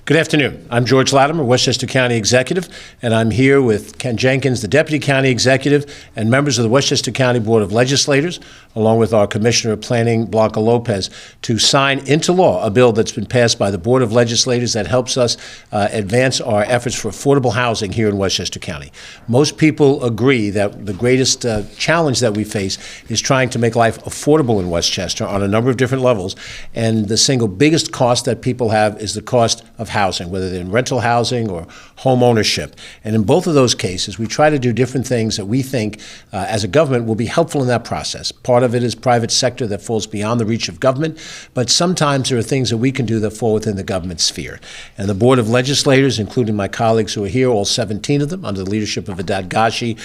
Good afternoon. I'm George Latimer, Westchester County Executive, and I'm here with Ken Jenkins, the Deputy County Executive, and members of the Westchester County Board of Legislators, along with our Commissioner of Planning, Blanca Lopez, to sign into law a bill that's been passed by the Board of Legislators that helps us advance our efforts for affordable housing here in Westchester County. Most people agree that the greatest challenge that we face is trying to make life affordable in Westchester on a number of different levels, and the single biggest cost that people have is the cost of housing, whether they're in rental housing or home ownership. And in both of those cases, we try to do different things that we think as a government will be helpful in that process. Part of it is private sector that falls beyond the reach of government, but sometimes there are things that we can do that fall within the government sphere. And the Board of Legislators, including my colleagues who are here, all 17 of them, under the leadership of Adad Gashi,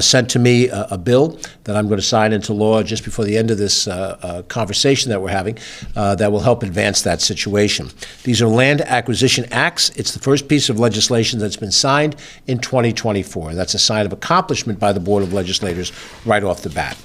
sent to me a bill that I'm going to sign into law just before the end of this conversation that we're having that will help advance that situation. These are land acquisition acts. It's the first piece of legislation that's been signed in 2024. That's a sign of accomplishment by the Board of Legislators right off the bat.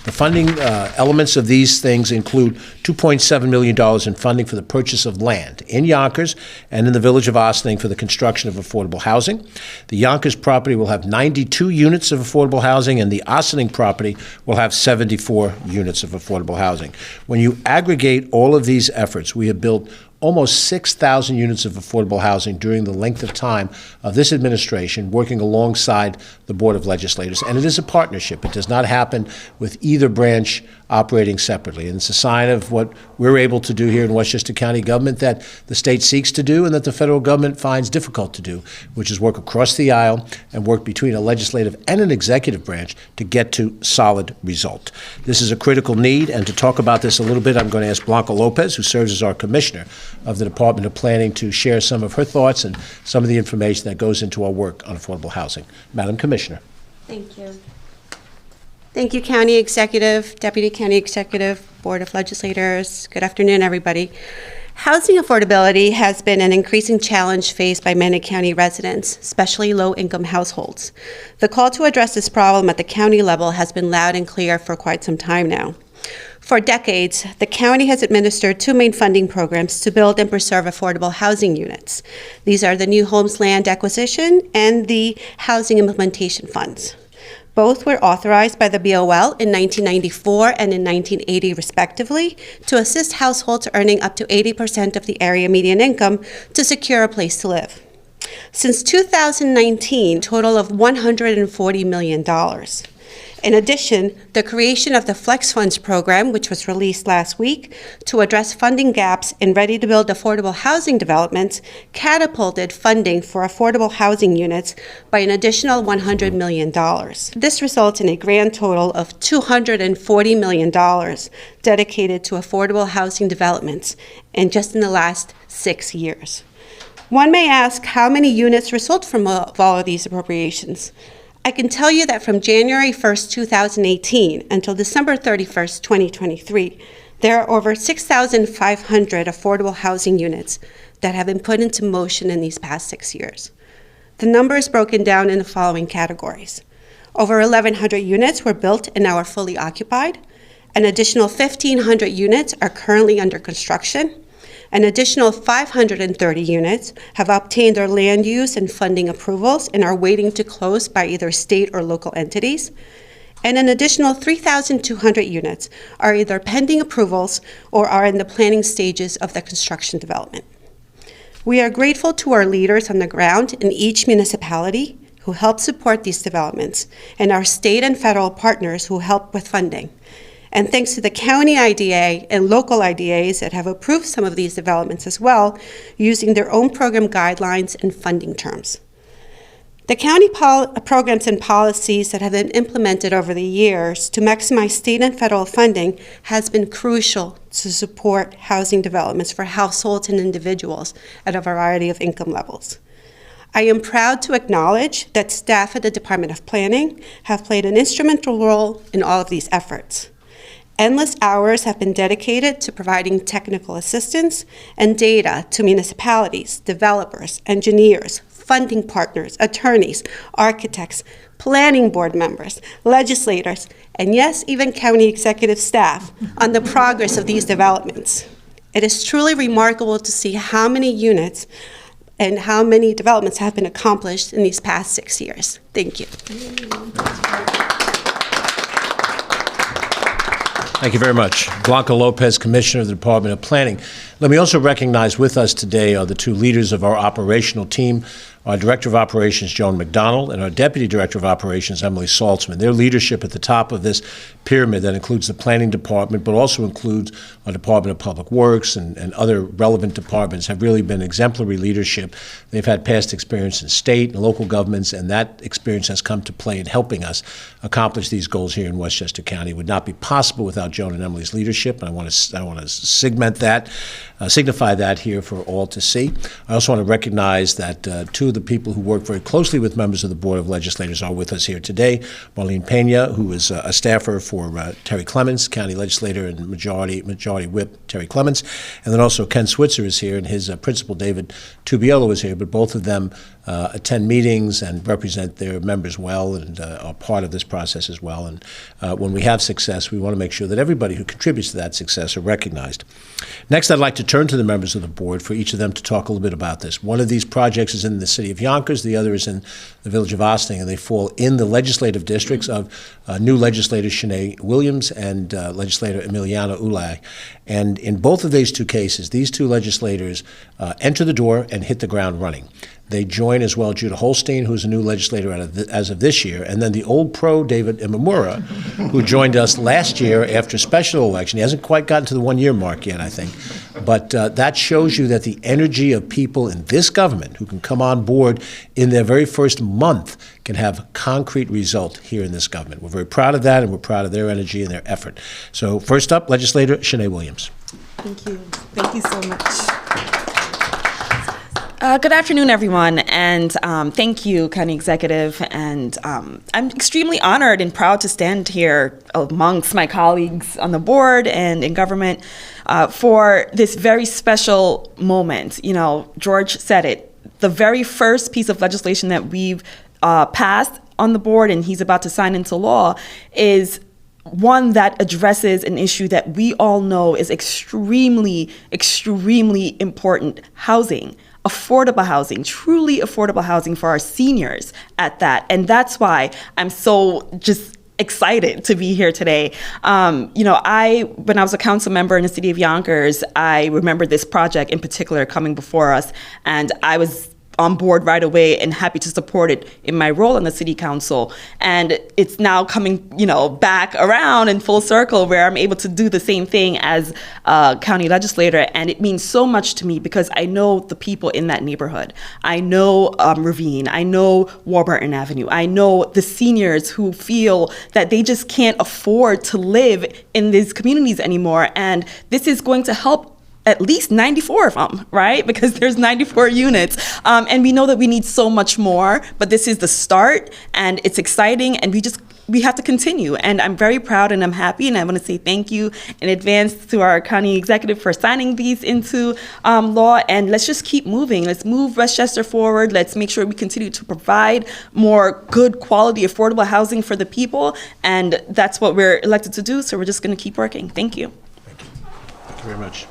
The funding elements of these things include $2.7 million in funding for the purchase of land in Yonkers and in the village of Ossining for the construction of affordable housing. The Yonkers property will have 92 units of affordable housing, and the Ossining property will have 74 units of affordable housing. When you aggregate all of these efforts, we have built almost 6,000 units of affordable housing during the length of time of this administration, working alongside the Board of Legislators. And it is a partnership. It does not happen with either branch operating separately. And it's a sign of what we're able to do here in Westchester County government that the state seeks to do and that the federal government finds difficult to do, which is work across the aisle and work between a legislative and an executive branch to get to solid result. This is a critical need, and to talk about this a little bit, I'm going to ask Blanca Lopez, who serves as our Commissioner of the Department of Planning, to share some of her thoughts and some of the information that goes into our work on affordable housing. Madam Commissioner. Thank you. Thank you, County Executive, Deputy County Executive, Board of Legislators. Good afternoon, everybody. Housing affordability has been an increasing challenge faced by many county residents, especially low-income households. The call to address this problem at the county level has been loud and clear for quite some time now. For decades, the county has administered two main funding programs to build and preserve affordable housing units. These are the New Homes Land Acquisition and the Housing Implementation Funds. Both were authorized by the BOL in 1994 and in 1980, respectively, to assist households earning up to 80% of the area median income to secure a place to live. Since 2019, a total of $140 million. In addition, the creation of the Flex Funds program, which was released last week to address funding gaps in ready-to-build affordable housing developments, catapulted funding for affordable housing units by an additional $100 million. This results in a grand total of $240 million dedicated to affordable housing developments in just in the last 6 years. One may ask how many units result from all of these appropriations. I can tell you that from January 1st, 2018 until December 31st, 2023, there are over 6,500 affordable housing units that have been put into motion in these past 6 years. The number is broken down in the following categories. Over 1,100 units were built and now are fully occupied. An additional 1,500 units are currently under construction. An additional 530 units have obtained their land use and funding approvals and are waiting to close by either state or local entities. And an additional 3,200 units are either pending approvals or are in the planning stages of the construction development. We are grateful to our leaders on the ground in each municipality who help support these developments, and our state and federal partners who help with funding. And thanks to the county IDA and local IDAs that have approved some of these developments as well, using their own program guidelines and funding terms. The county programs and policies that have been implemented over the years to maximize state and federal funding has been crucial to support housing developments for households and individuals at a variety of income levels. I am proud to acknowledge that staff at the Department of Planning have played an instrumental role in all of these efforts. Endless hours have been dedicated to providing technical assistance and data to municipalities, developers, engineers, funding partners, attorneys, architects, planning board members, legislators, and yes, even county executive staff on the progress of these developments. It is truly remarkable to see how many units and how many developments have been accomplished in these past 6 years. Thank you. Thank you very much. Blanca Lopez, Commissioner of the Department of Planning. Let me also recognize with us today are the two leaders of our operational team, our Director of Operations, Joan McDonald, and our Deputy Director of Operations, Emily Saltzman. Their leadership at the top of this pyramid that includes the Planning Department, but also includes our Department of Public Works and other relevant departments, have really been exemplary leadership. They've had past experience in state and local governments, and that experience has come to play in helping us accomplish these goals here in Westchester County. It would not be possible without Joan and Emily's leadership, and I want to signify that here for all to see. I also want to recognize that two of the people who work very closely with members of the Board of Legislators are with us here today. Marlene Pena, who is a staffer for Terry Clements, County Legislator, and Majority Whip Terry Clements. And then also Ken Switzer is here, and his principal, David Tubiolo, is here. But both of them attend meetings and represent their members well and are part of this process as well. And when we have success, we want to make sure that everybody who contributes to that success are recognized. Next, I'd like to turn to the members of the board for each of them to talk a little bit about this. One of these projects is in the city of Yonkers, the other is in the village of Ossining, and they fall in the legislative districts of new legislator Shanae Williams and legislator Emiliana Ulay. And in both of these two cases, these two legislators enter the door and hit the ground running. They join as well Judah Holstein, who's a new legislator as of this year, and then the old pro David Imamura, who joined us last year after special election. He hasn't quite gotten to the 1 year mark yet, I think. But that shows you that the energy of people in this government who can come on board in their very first month can have concrete result here in this government. We're very proud of that, and we're proud of their energy and their effort. So first up, Legislator Shanae Williams. Thank you. Thank you so much. Good afternoon, everyone, and thank you, County Executive. And I'm extremely honored and proud to stand here amongst my colleagues on the board and in government for this very special moment. You know, George said it. The very first piece of legislation that we've passed on the board and he's about to sign into law is one that addresses an issue that we all know is extremely, extremely important: housing. Affordable housing, truly affordable housing for our seniors at that. And that's why I'm so just excited to be here today. When I was a council member in the city of Yonkers, I remember this project in particular coming before us, and I was on board right away and happy to support it in my role in the city council. And it's now coming, back around in full circle where I'm able to do the same thing as a county legislator. And it means so much to me because I know the people in that neighborhood. I know Ravine. I know Warburton Avenue. I know the seniors who feel that they just can't afford to live in these communities anymore. And this is going to help at least 94 of them, right? Because there's 94 units. And we know that we need so much more, but this is the start and it's exciting and we have to continue. And I'm very proud and I'm happy, and I want to say thank you in advance to our county executive for signing these into law. And let's just keep moving. Let's move Westchester forward. Let's make sure we continue to provide more good quality, affordable housing for the people. And that's what we're elected to do. So we're just going to keep working. Thank you. Thank you. Thank you very much.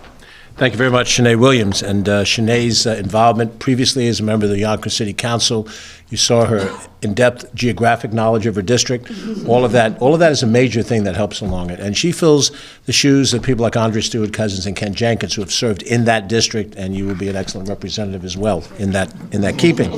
Thank you very much, Shanae Williams. And Shanae's involvement previously as a member of the Yonkers City Council, you saw her in-depth geographic knowledge of her district. All of that is a major thing that helps along it. And she fills the shoes of people like Andre Stewart Cousins and Ken Jenkins, who have served in that district, and you will be an excellent representative as well in that keeping.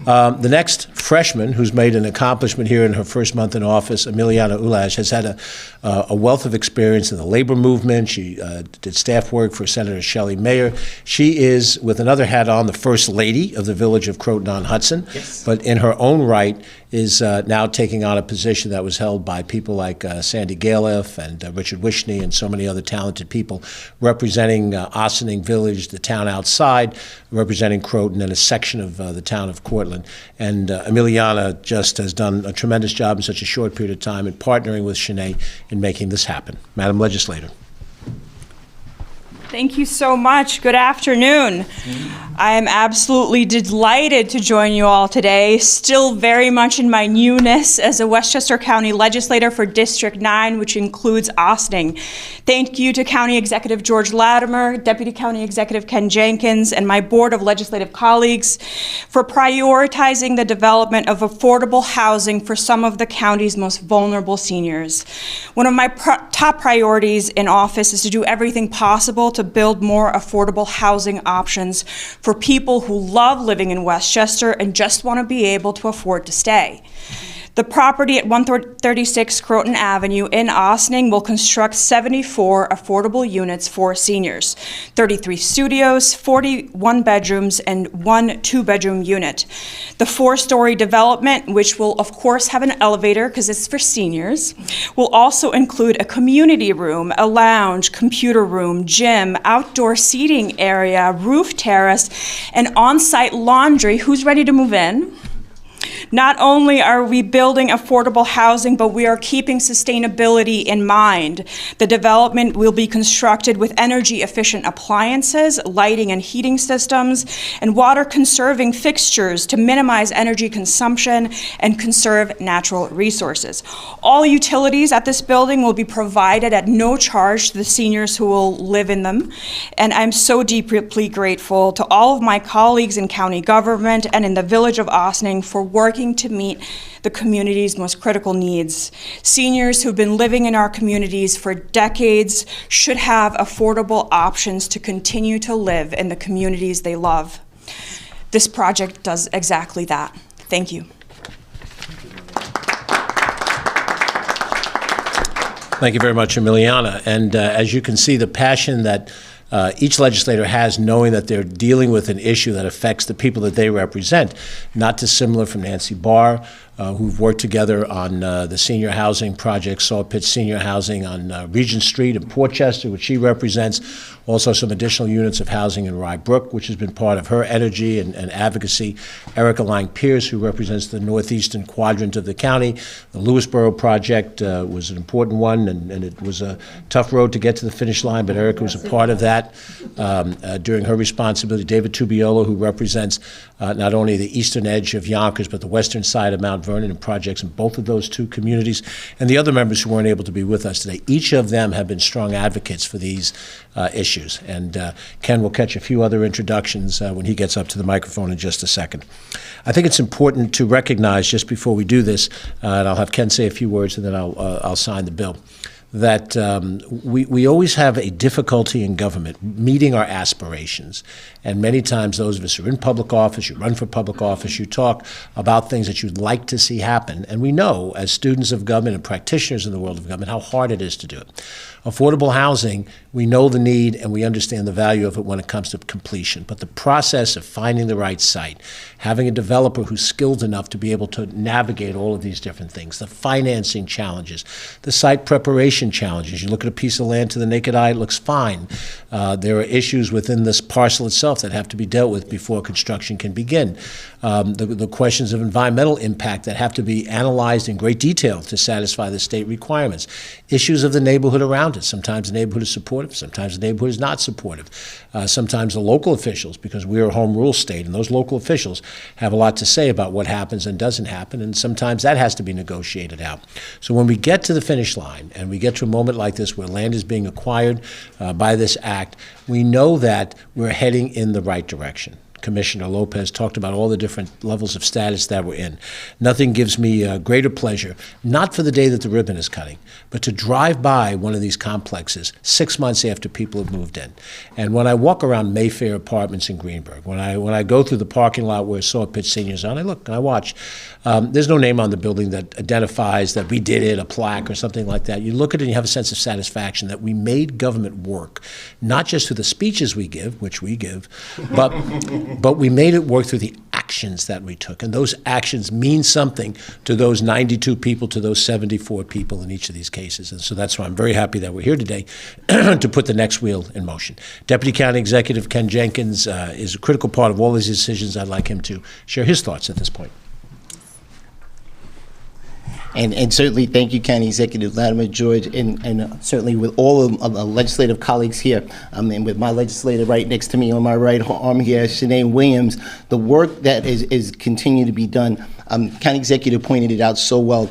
The next freshman who's made an accomplishment here in her first month in office, Emiliana Ulay, has had a wealth of experience in the labor movement. She did staff work for Senator Shelley Mayer. She is, with another hat on, the First Lady of the Village of Croton-on-Hudson, yes. But in her own right is now taking on a position that was held by people like Sandy Galiff and Richard Wishney and so many other talented people representing Ossining Village, the town outside, representing Croton and a section of the town of Cortland. And Emiliana just has done a tremendous job in such a short period of time in partnering with Shanae in making this happen. Madam Legislator. Thank you so much. Good afternoon. I am absolutely delighted to join you all today, still very much in my newness as a Westchester County legislator for District 9, which includes Ossining. Thank you to County Executive George Latimer, Deputy County Executive Ken Jenkins, and my Board of Legislative colleagues for prioritizing the development of affordable housing for some of the county's most vulnerable seniors. One of my top priorities in office is to do everything possible to build more affordable housing options for people who love living in Westchester and just want to be able to afford to stay. The property at 136 Croton Avenue in Ossining will construct 74 affordable units for seniors, 33 studios, 41 bedrooms, and 1 two-bedroom unit. The 4-story development, which will of course have an elevator because it's for seniors, will also include a community room, a lounge, computer room, gym, outdoor seating area, roof terrace, and on-site laundry. Who's ready to move in? Not only are we building affordable housing, but we are keeping sustainability in mind. The development will be constructed with energy-efficient appliances, lighting and heating systems, and water-conserving fixtures to minimize energy consumption and conserve natural resources. All utilities at this building will be provided at no charge to the seniors who will live in them. And I'm so deeply grateful to all of my colleagues in county government and in the village of Ossining for working to meet the community's most critical needs. Seniors who've been living in our communities for decades should have affordable options to continue to live in the communities they love. This project does exactly that. Thank you. Thank you very much, Emiliana. And as you can see, the passion that each legislator has, knowing that they're dealing with an issue that affects the people that they represent, not dissimilar from Nancy Barr, who've worked together on the senior housing project, Sawpit Senior Housing on Regent Street in Portchester, which she represents. Also some additional units of housing in Rye Brook, which has been part of her energy and advocacy. Erica Lang-Pierce, who represents the northeastern quadrant of the county. The Lewisboro project was an important one, and it was a tough road to get to the finish line, but Erica was a part of that during her responsibility. David Tubiolo, who represents not only the eastern edge of Yonkers, but the western side of Mount Vernon, and projects in both of those two communities, and the other members who weren't able to be with us today. Each of them have been strong advocates for these issues. And Ken will catch a few other introductions when he gets up to the microphone in just a second. I think it's important to recognize, just before we do this, and I'll have Ken say a few words and then I'll sign the bill, that we always have a difficulty in government meeting our aspirations. And many times those of us who are in public office, you run for public office, you talk about things that you'd like to see happen. And we know, as students of government and practitioners in the world of government, how hard it is to do it. Affordable housing, we know the need and we understand the value of it when it comes to completion. But the process of finding the right site, having a developer who's skilled enough to be able to navigate all of these different things, the financing challenges, the site preparation challenges. You look at a piece of land to the naked eye, it looks fine. There are issues within this parcel itself that have to be dealt with before construction can begin. The questions of environmental impact that have to be analyzed in great detail to satisfy the state requirements. Issues of the neighborhood around it. Sometimes the neighborhood is supportive, sometimes the neighborhood is not supportive. Sometimes the local officials, because we are a home rule state, and those local officials have a lot to say about what happens and doesn't happen, and sometimes that has to be negotiated out. So when we get to the finish line, and we get to a moment like this where land is being acquired by this act, we know that we're heading in the right direction. Commissioner Lopez talked about all the different levels of status that we're in. Nothing gives me greater pleasure, not for the day that the ribbon is cutting, but to drive by one of these complexes 6 months after people have moved in. And when I walk around Mayfair Apartments in Greenburgh, when I go through the parking lot where Sawpit Seniors are, and I look and I watch, there's no name on the building that identifies that we did it, a plaque or something like that. You look at it and you have a sense of satisfaction that we made government work, not just through the speeches we give, which we give, but we made it work through the actions that we took. And those actions mean something to those 92 people, to those 74 people in each of these cases. And so that's why I'm very happy that we're here today to put the next wheel in motion. Deputy County Executive Ken Jenkins is a critical part of all these decisions. I'd like him to share his thoughts at this point. And certainly, thank you, County Executive Latimer, George, and certainly with all of the legislative colleagues here, and with my legislator right next to me on my right arm here, Shanae Williams, the work that is continuing to be done. County Executive pointed it out so well.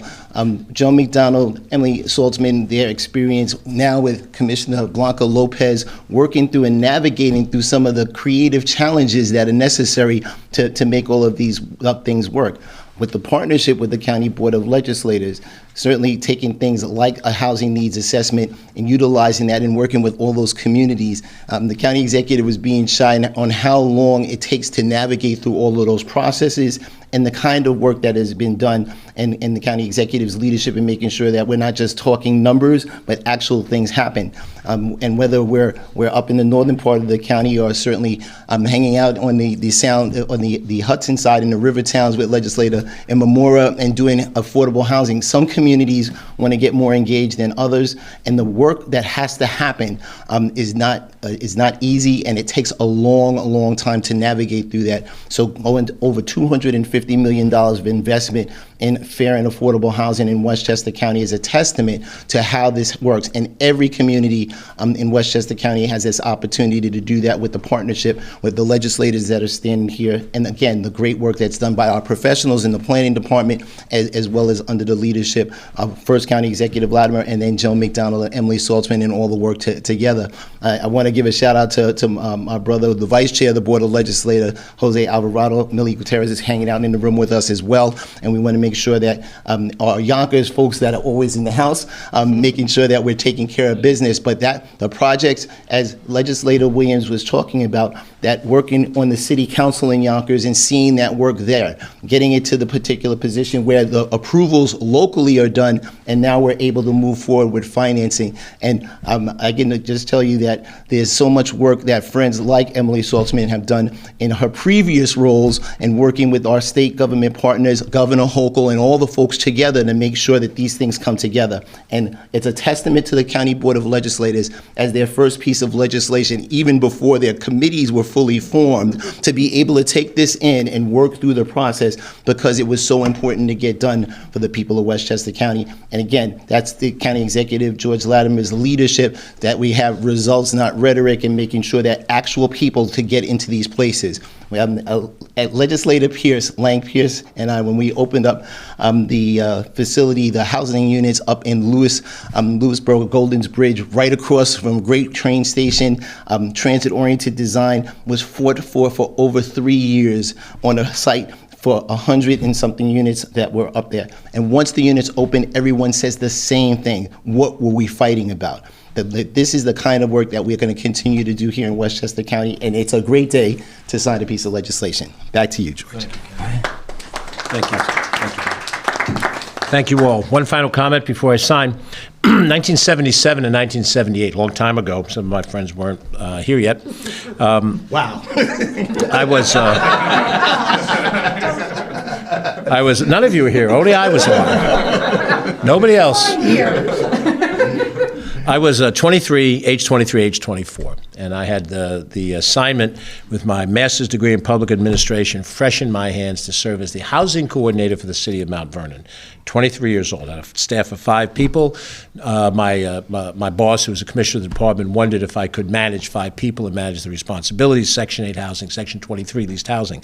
Joe McDonald, Emily Saltzman, their experience now with Commissioner Blanca Lopez, working through and navigating through some of the creative challenges that are necessary to make all of these things work. With the partnership with the County Board of Legislators, certainly taking things like a housing needs assessment and utilizing that and working with all those communities. The County Executive was being shy on how long it takes to navigate through all of those processes and the kind of work that has been done and the County Executive's leadership in making sure that we're not just talking numbers, but actual things happen. And whether we're up in the northern part of the county or certainly hanging out on the Hudson side in the river towns with legislator in Memora and doing affordable housing, some communities want to get more engaged than others, and the work that has to happen is not easy, and it takes a long time to navigate through that. So going to over $250 million of investment in fair and affordable housing in Westchester County is a testament to how this works. And every community in Westchester County has this opportunity to do that with the partnership with the legislators that are standing here. And again, the great work that's done by our professionals in the planning department, as well as under the leadership of First County Executive Latimer and then Joe McDonald and Emily Saltzman and all the work together. I want to give a shout out to my brother, the Vice Chair of the Board of Legislators, Jose Alvarado. Millie Gutierrez is hanging out in the room with us as well. And we want to make sure that our Yonkers folks that are always in the house, making sure that we're taking care of business. But that the projects, as Legislator Williams was talking about, that working on the city council in Yonkers and seeing that work there, getting it to the particular position where the approvals locally are done, and now we're able to move forward with financing. And I can just tell you that there's so much work that friends like Emily Saltzman have done in her previous roles and working with our state government partners, Governor Hochul, and all the folks together to make sure that these things come together. And it's a testament to the County Board of Legislators as their first piece of legislation, even before their committees were fully formed, to be able to take this in and work through the process because it was so important to get done for the people of Westchester County. And again, that's the County Executive George Latimer's leadership, that we have results, not rhetoric, and making sure that actual people to get into these places. We have Legislator Pierce, Lang Pierce, and I, when we opened up the facility, the housing units up in Lewisboro, Golden's Bridge, right across from Great Train Station, transit-oriented design, was fought for over 3 years on a site for 100 and something units that were up there. And once the units open, everyone says the same thing. What were we fighting about? This is the kind of work that we're going to continue to do here in Westchester County, and it's a great day to sign a piece of legislation. Back to you, George. Thank you. Thank you. Thank you all. One final comment before I sign. 1977 and 1978, a long time ago. Some of my friends weren't here yet. Wow. I was, none of you were here. Only I was alive. Nobody else. I was 23, age 24, and I had the assignment with my master's degree in public administration fresh in my hands to serve as the housing coordinator for the city of Mount Vernon. 23 years old. I had a staff of 5 people. My boss, who was a commissioner of the department, wondered if I could manage 5 people and manage the responsibilities, Section 8 housing, Section 23 leased housing.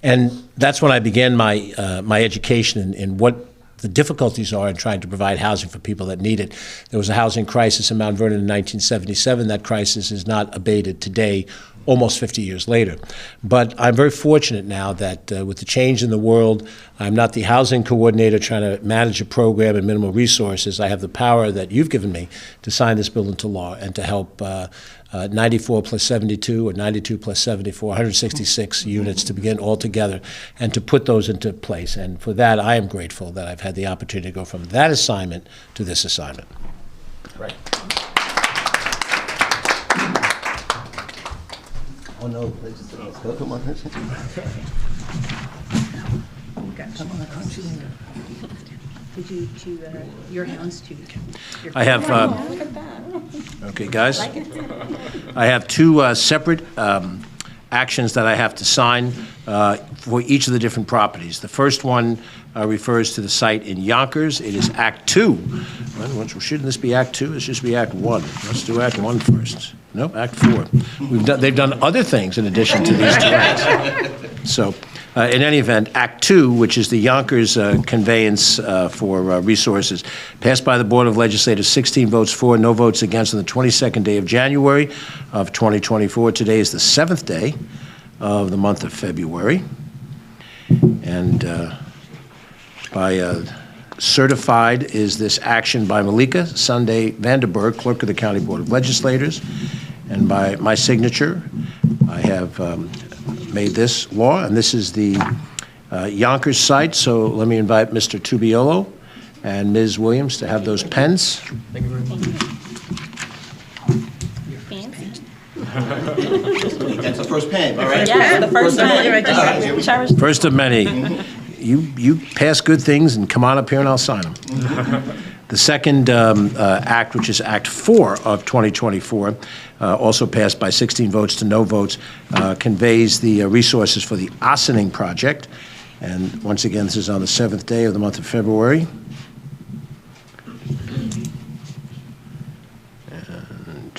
And that's when I began my education in what the difficulties are in trying to provide housing for people that need it. There was a housing crisis in Mount Vernon in 1977. That crisis is not abated today, almost 50 years later. But I'm very fortunate now that with the change in the world, I'm not the housing coordinator trying to manage a program and minimal resources. I have the power that you've given me to sign this bill into law and to help 94 plus 72 or 92 plus 74, 166 units to begin all together and to put those into place. And for that, I am grateful that I've had the opportunity to go from that assignment to this assignment. Right. Oh no, come on. Did you to your hands to? I have, okay, guys. I have 2 separate actions that I have to sign for each of the different properties. The first one refers to the site in Yonkers. It is Act 2. Well, shouldn't this be Act 2? It should be Act 1. Let's do Act 1 first. No, Act 4. They've done other things in addition to these two acts. So, in any event, Act 2, which is the Yonkers conveyance for resources, passed by the Board of Legislators, 16 votes for, no votes against, on the 22nd day of January of 2024. Today is the 7th day of the month of February. And certified is this action by Malika Sunday Vanderberg, Clerk of the County Board of Legislators, and by my signature, I have made this law, and this is the Yonkers site. So let me invite Mr. Tubiolo and Ms. Williams to have those pens. Thank you very much. That's the first pen, all right? Yeah, the first time. First of many. You pass good things and come on up here and I'll sign them. The second act, which is Act 4 of 2024, also passed by 16 votes to no votes, conveys the resources for the Ossining project. And once again, this is on the 7th day of the month of February. And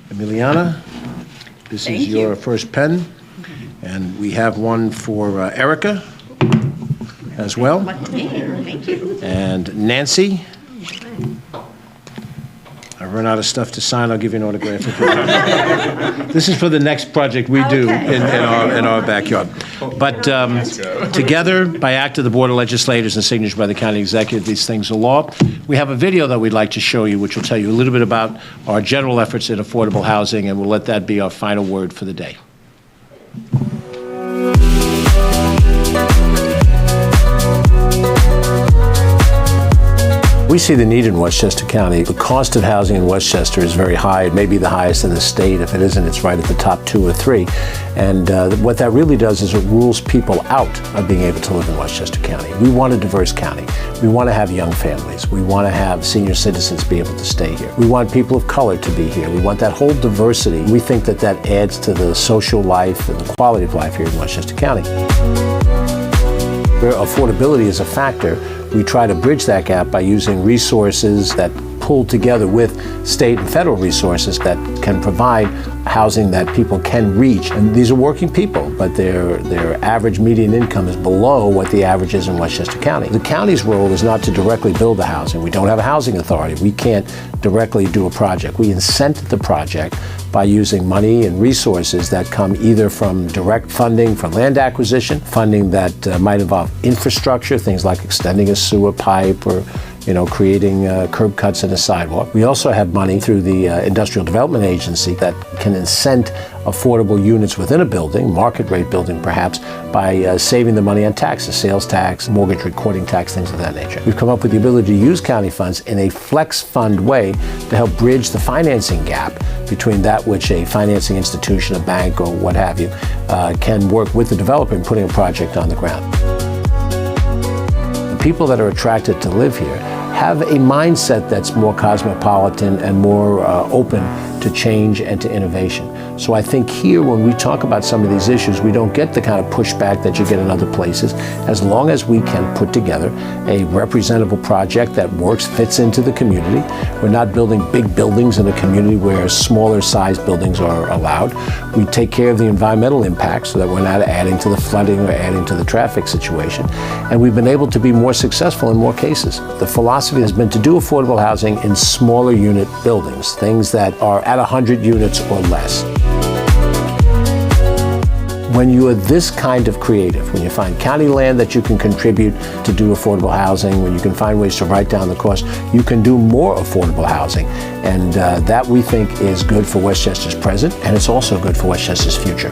Emiliana, this is your first pen. And we have one for Erica as well. Thank you. And Nancy. I run out of stuff to sign. I'll give you an autograph. This is for the next project we do in our backyard. But together, by act of the Board of Legislators and signature by the County Executive, these things are law. We have a video that we'd like to show you, which will tell you a little bit about our general efforts in affordable housing, and we'll let that be our final word for the day. We see the need in Westchester County. The cost of housing in Westchester is very high. It may be the highest in the state. If it isn't, it's right at the top 2 or 3. And what that really does is it rules people out of being able to live in Westchester County. We want a diverse county. We want to have young families. We want to have senior citizens be able to stay here. We want people of color to be here. We want that whole diversity. We think that that adds to the social life and the quality of life here in Westchester County. Where affordability is a factor, we try to bridge that gap by using resources that pull together with state and federal resources that can provide housing that people can reach. And these are working people, but their average median income is below what the average is in Westchester County. The county's role is not to directly build the housing. We don't have a housing authority. We can't directly do a project. We incent the project by using money and resources that come either from direct funding for land acquisition, funding that might involve infrastructure, things like extending a sewer pipe or creating curb cuts in a sidewalk. We also have money through the Industrial Development Agency that can incent affordable units within a building, market rate building perhaps, by saving the money on taxes, sales tax, mortgage recording tax, things of that nature. We've come up with the ability to use county funds in a flex fund way to help bridge the financing gap between that which a financing institution, a bank, or what have you, can work with the developer in putting a project on the ground. The people that are attracted to live here have a mindset that's more cosmopolitan and more open to change and to innovation. So I think here, when we talk about some of these issues, we don't get the kind of pushback that you get in other places, as long as we can put together a representable project that works, fits into the community. We're not building big buildings in a community where smaller sized buildings are allowed. We take care of the environmental impact so that we're not adding to the flooding or adding to the traffic situation. And we've been able to be more successful in more cases. The philosophy has been to do affordable housing in smaller unit buildings, things that are at 100 units or less. When you are this kind of creative, when you find county land that you can contribute to do affordable housing, when you can find ways to write down the cost, you can do more affordable housing. And that, we think, is good for Westchester's present, and it's also good for Westchester's future.